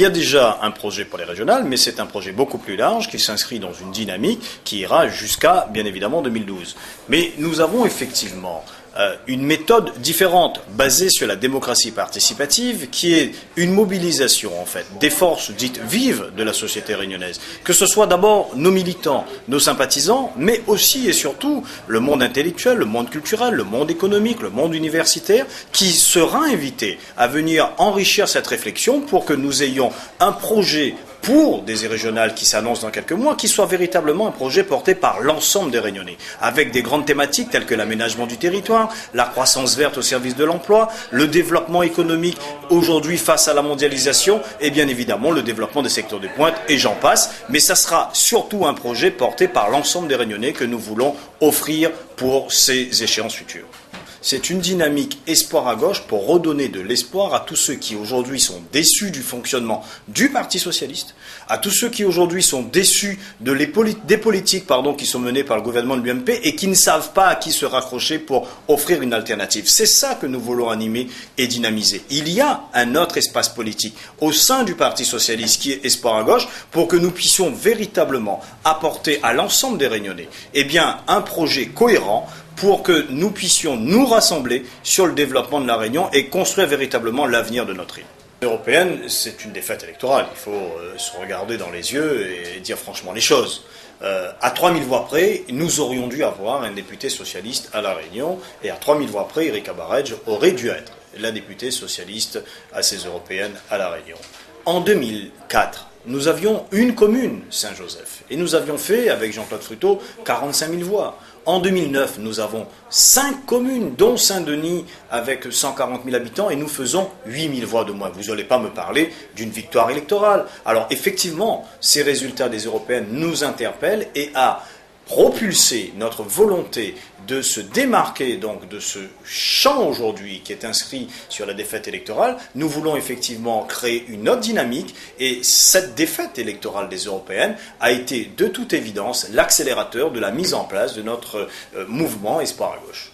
Il y a déjà un projet pour les régionales, mais c'est un projet beaucoup plus large qui s'inscrit dans une dynamique qui ira jusqu'à, bien évidemment, 2012. Mais nous avons effectivement une méthode différente, basée sur la démocratie participative, qui est une mobilisation, en fait, des forces dites vives de la société réunionnaise. Que ce soit d'abord nos militants, nos sympathisants, mais aussi et surtout le monde intellectuel, le monde culturel, le monde économique, le monde universitaire, qui sera invité à venir enrichir cette réflexion pour que nous ayons un projet pour des régionales qui s'annoncent dans quelques mois, qui soit véritablement un projet porté par l'ensemble des Réunionnais, avec des grandes thématiques telles que l'aménagement du territoire, la croissance verte au service de l'emploi, le développement économique aujourd'hui face à la mondialisation, et bien évidemment le développement des secteurs de pointe, et j'en passe. Mais ça sera surtout un projet porté par l'ensemble des Réunionnais que nous voulons offrir pour ces échéances futures. C'est une dynamique espoir à gauche pour redonner de l'espoir à tous ceux qui aujourd'hui sont déçus du fonctionnement du Parti socialiste, à tous ceux qui aujourd'hui sont déçus des politiques qui sont menées par le gouvernement de l'UMP et qui ne savent pas à qui se raccrocher pour offrir une alternative. C'est ça que nous voulons animer et dynamiser. Il y a un autre espace politique au sein du Parti socialiste qui est espoir à gauche pour que nous puissions véritablement apporter à l'ensemble des Réunionnais un projet cohérent pour que nous puissions nous rassembler sur le développement de la Réunion et construire véritablement l'avenir de notre île. Européenne, c'est une défaite électorale. Il faut se regarder dans les yeux et dire franchement les choses. À 3000 voix près, nous aurions dû avoir un député socialiste à La Réunion, et à 3000 voix près, Erika Barej aurait dû être la députée socialiste à ces européennes à La Réunion. En 2004, nous avions une commune, Saint-Joseph, et nous avions fait, avec Jean-Claude Fruteau, 45 000 voix. En 2009, nous avons 5 communes, dont Saint-Denis, avec 140 000 habitants, et nous faisons 8 000 voix de moins. Vous n'allez pas me parler d'une victoire électorale. Alors, effectivement, ces résultats des européennes nous interpellent et à propulser notre volonté de se démarquer donc de ce champ aujourd'hui qui est inscrit sur la défaite électorale, nous voulons effectivement créer une autre dynamique, et cette défaite électorale des européennes a été de toute évidence l'accélérateur de la mise en place de notre mouvement Espoir à gauche.